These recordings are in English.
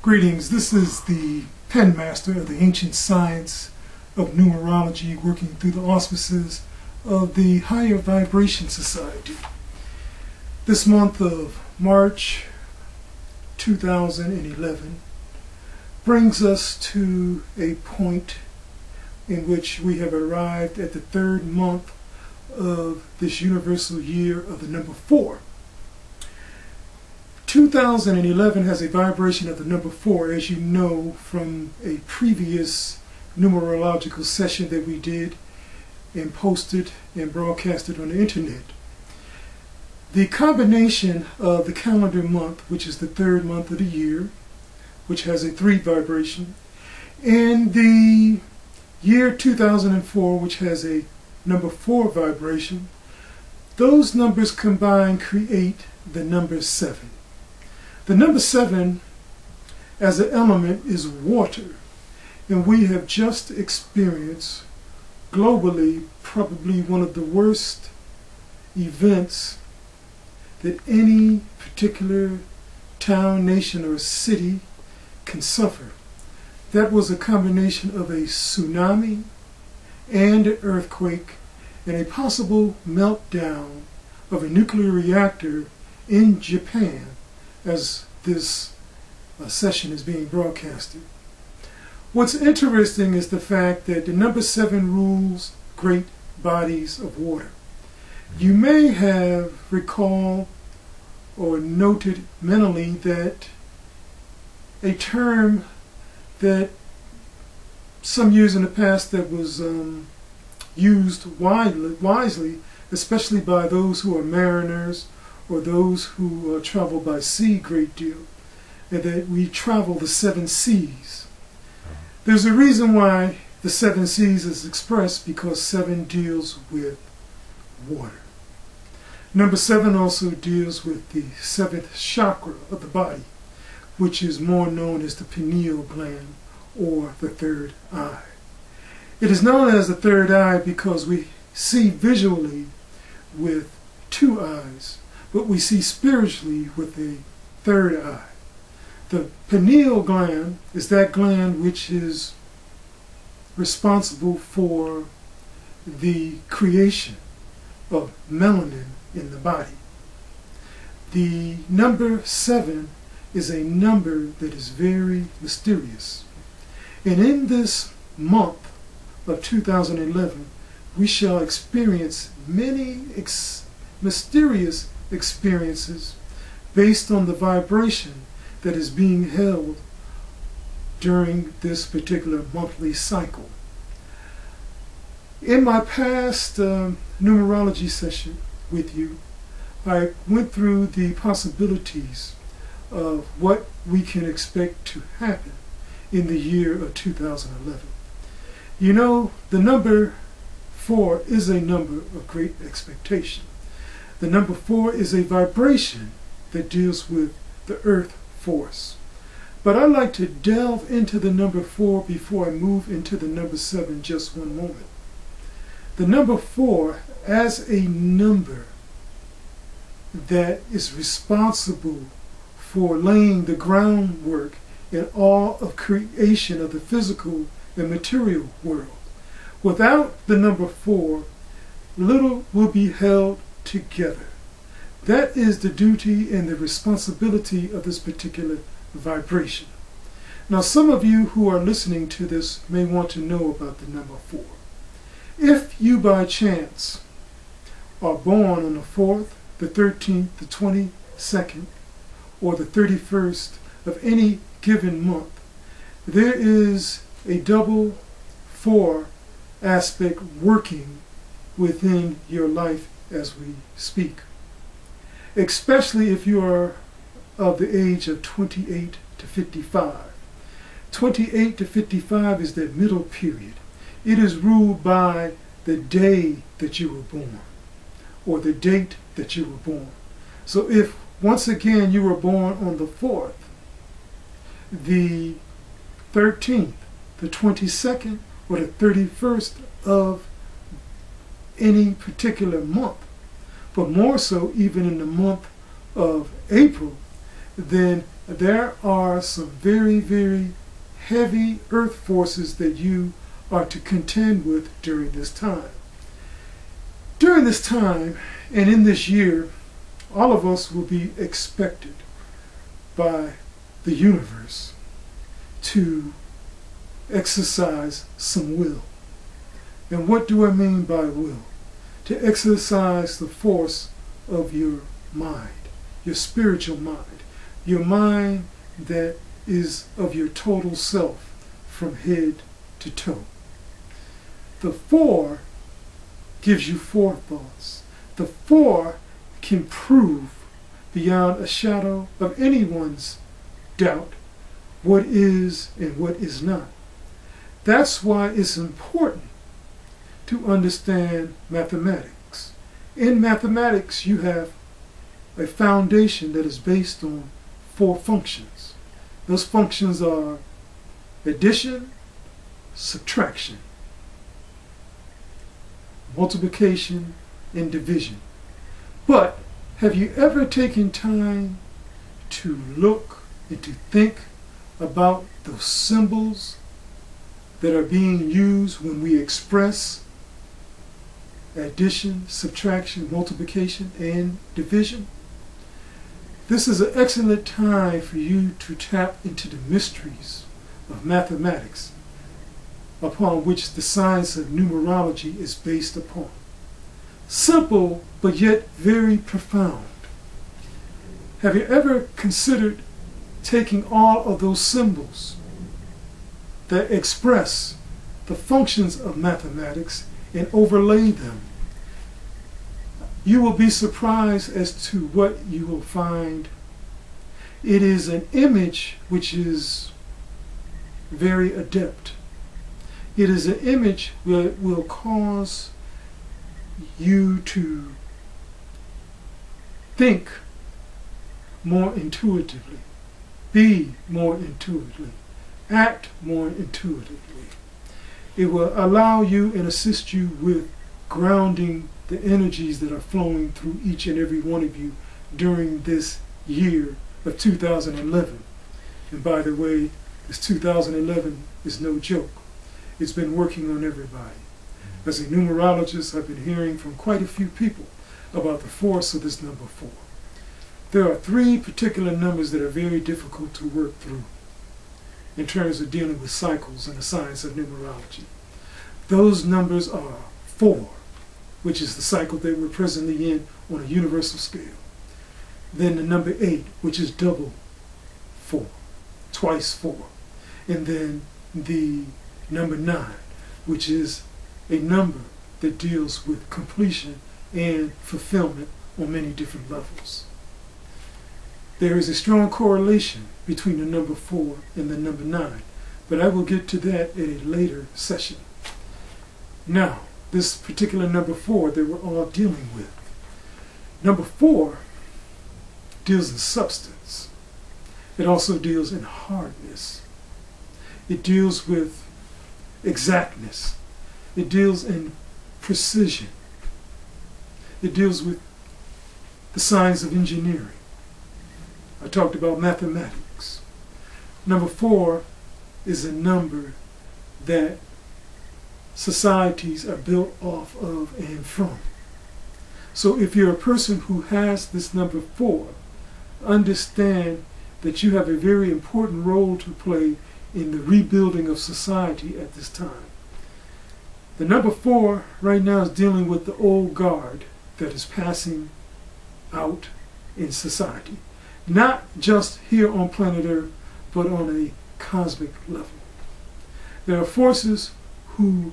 Greetings, this is the Penmaster of the ancient science of numerology, working through the auspices of the Higher Vibration Society. This month of March 2011 brings us to a point in which we have arrived at the third month of this universal year of the number 4. 2011 has a vibration of the number 4, as you know from a previous numerological session that we did and posted and broadcasted on the internet. The combination of the calendar month, which is the third month of the year, which has a 3 vibration, and the year 2004, which has a number 4 vibration, those numbers combined create the number 7. The number 7 as an element is water, and we have just experienced globally probably one of the worst events that any particular town, nation, or city can suffer. That was a combination of a tsunami and an earthquake and a possible meltdown of a nuclear reactor in Japan as this session is being broadcasted. What's interesting is the fact that the number 7 rules great bodies of water. You may have recalled or noted mentally that a term that some years in the past that was used wisely, especially by those who are mariners or those who travel by sea a great deal, and that we travel the 7 seas. There's a reason why the 7 seas is expressed, because 7 deals with water. Number 7 also deals with the 7th chakra of the body, which is more known as the pineal gland, or the third eye. It is known as the third eye because we see visually with 2 eyes, but we see spiritually with a third eye. The pineal gland is that gland which is responsible for the creation of melanin in the body. The number 7 is a number that is very mysterious. And in this month of 2011, we shall experience many mysterious experiences based on the vibration that is being held during this particular monthly cycle. In my past numerology session with you, I went through the possibilities of what we can expect to happen in the year of 2011. You know, the number 4 is a number of great expectation. The number 4 is a vibration that deals with the earth force. But I'd like to delve into the number 4 before I move into the number 7 just one moment. The number 4 as a number that is responsible for laying the groundwork in all of creation of the physical and material world. Without the number 4, little will be held together. That is the duty and the responsibility of this particular vibration. Now, some of you who are listening to this may want to know about the number 4. If you by chance are born on the 4th, the 13th, the 22nd, or the 31st of any given month, there is a double 4 aspect working within your life as we speak. Especially if you are of the age of 28 to 55. 28 to 55 is that middle period. It is ruled by the day that you were born, or the date that you were born. So if once again you were born on the 4th, the 13th, the 22nd, or the 31st of any particular month, but more so even in the month of April, then there are some very, very heavy earth forces that you are to contend with during this time. During this time and in this year, all of us will be expected by the universe to exercise some will. And what do I mean by will? To exercise the force of your mind, your spiritual mind, your mind that is of your total self from head to toe. The 4 gives you forethoughts. The 4 can prove beyond a shadow of anyone's doubt what is and what is not. That's why it's important to understand mathematics. In mathematics, you have a foundation that is based on 4 functions. Those functions are addition, subtraction, multiplication, and division. But have you ever taken time to look and to think about those symbols that are being used when we express addition, subtraction, multiplication, and division? This is an excellent time for you to tap into the mysteries of mathematics upon which the science of numerology is based upon. Simple, but yet very profound. Have you ever considered taking all of those symbols that express the functions of mathematics and overlay them? You will be surprised as to what you will find. It is an image which is very adept. It is an image that will cause you to think more intuitively, be more intuitively, act more intuitively. It will allow you and assist you with grounding the energies that are flowing through each and every one of you during this year of 2011. And by the way, this 2011 is no joke. It's been working on everybody. As a numerologist, I've been hearing from quite a few people about the force of this number 4. There are 3 particular numbers that are very difficult to work through in terms of dealing with cycles in the science of numerology. Those numbers are 4, which is the cycle that we're presently in on a universal scale. Then the number 8, which is double 4, twice 4. And then the number 9, which is a number that deals with completion and fulfillment on many different levels. There is a strong correlation between the number 4 and the number 9, but I will get to that at a later session. Now, this particular number 4 that we're all dealing with. Number 4 deals in substance. It also deals in hardness. It deals with exactness. It deals in precision. It deals with the science of engineering. I talked about mathematics. Number 4 is a number that societies are built off of and from. So if you're a person who has this number 4, understand that you have a very important role to play in the rebuilding of society at this time. The number 4 right now is dealing with the old guard that is passing out in society. Not just here on planet Earth, but on a cosmic level. There are forces who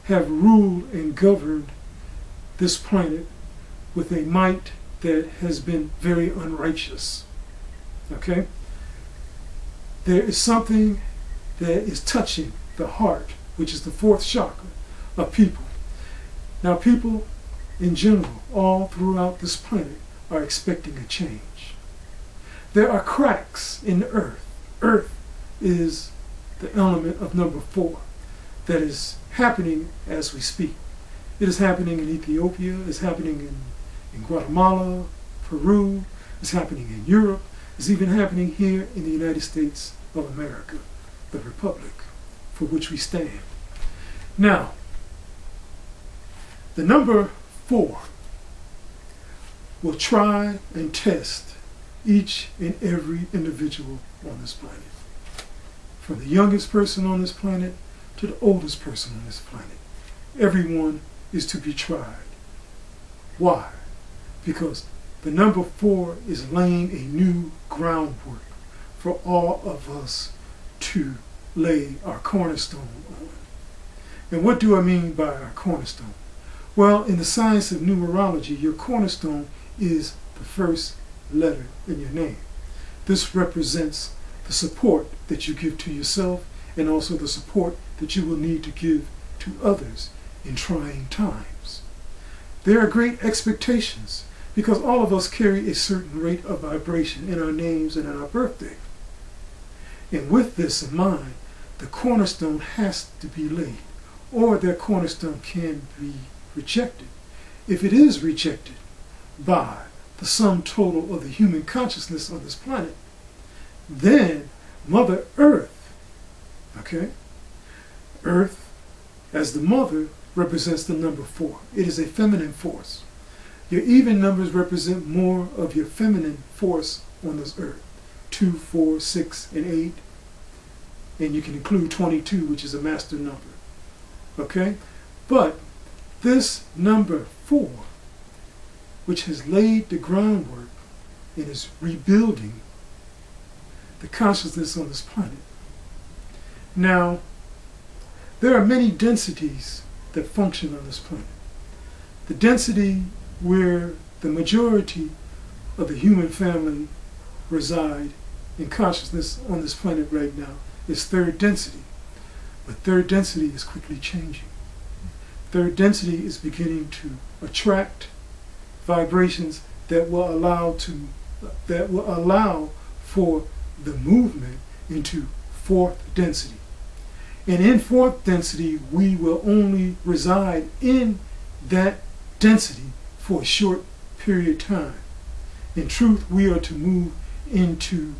have ruled and governed this planet with a might that has been very unrighteous. Okay? There is something that is touching the heart, which is the 4th chakra of people. Now, people in general, all throughout this planet, are expecting a change. There are cracks in the earth. Earth is the element of number 4 that is happening as we speak. It is happening in Ethiopia, it's happening in Guatemala, Peru, it's happening in Europe, is even happening here in the United States of America, the Republic for which we stand. Now, the number 4 will try and test each and every individual on this planet. From the youngest person on this planet to the oldest person on this planet. Everyone is to be tried. Why? Because the number 4 is laying a new groundwork for all of us to lay our cornerstone on. And what do I mean by our cornerstone? Well, in the science of numerology, your cornerstone is the first letter in your name. This represents the support that you give to yourself and also the support that you will need to give to others in trying times. There are great expectations because all of us carry a certain rate of vibration in our names and in our birthday. And with this in mind, the cornerstone has to be laid, or that cornerstone can be rejected. If it is rejected by the sum total of the human consciousness on this planet, then Mother Earth, okay, Earth as the mother represents the number 4. It is a feminine force. Your even numbers represent more of your feminine force on this earth. 2, 4, 6, and 8. And you can include 22, which is a master number. Okay? But this number 4, which has laid the groundwork and is rebuilding the consciousness on this planet. Now, there are many densities that function on this planet. The density where the majority of the human family reside in consciousness on this planet right now is 3rd density. But 3rd density is quickly changing. 3rd density is beginning to attract vibrations that will allow for the movement into 4th density. And in 4th density, we will only reside in that density for a short period of time. In truth, we are to move into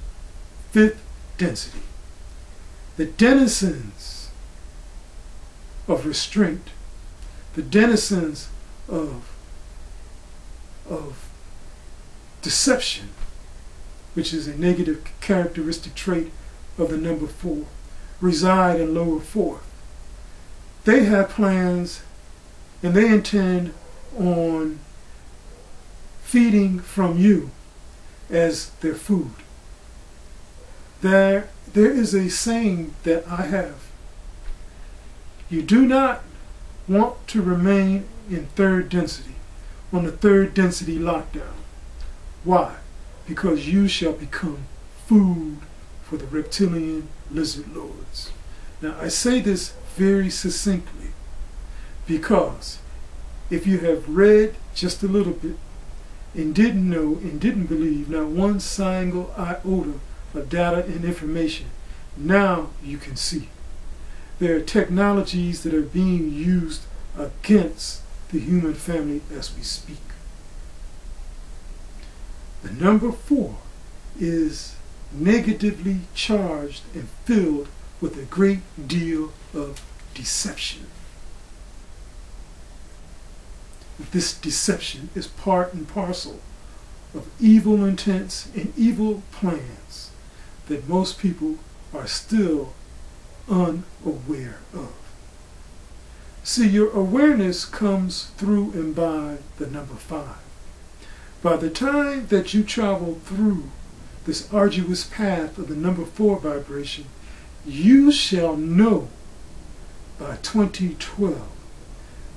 5th density. The denizens of restraint, the denizens of deception, which is a negative characteristic trait of the number 4, reside in lower 4th. They have plans and they intend on feeding from you as their food. There is a saying that I have. You do not want to remain in 3rd density, on the 3rd density lockdown. Why? Because you shall become food for the reptilian lizard lords. Now, I say this very succinctly because if you have read just a little bit and didn't know and didn't believe not one single iota of data and information, now you can see. There are technologies that are being used against the human family as we speak. The number 4 is negatively charged and filled with a great deal of deception. This deception is part and parcel of evil intents and evil plans that most people are still unaware of. See, your awareness comes through and by the number 5. By the time that you travel through this arduous path of the number 4 vibration, you shall know by 2012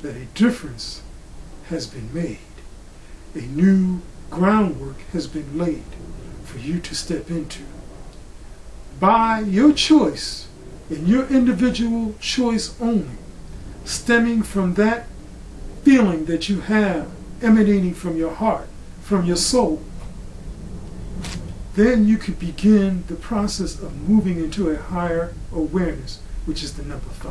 that a difference has been made. A new groundwork has been laid for you to step into. By your choice, and your individual choice only, stemming from that feeling that you have emanating from your heart, from your soul, then you can begin the process of moving into a higher awareness, which is the number 5.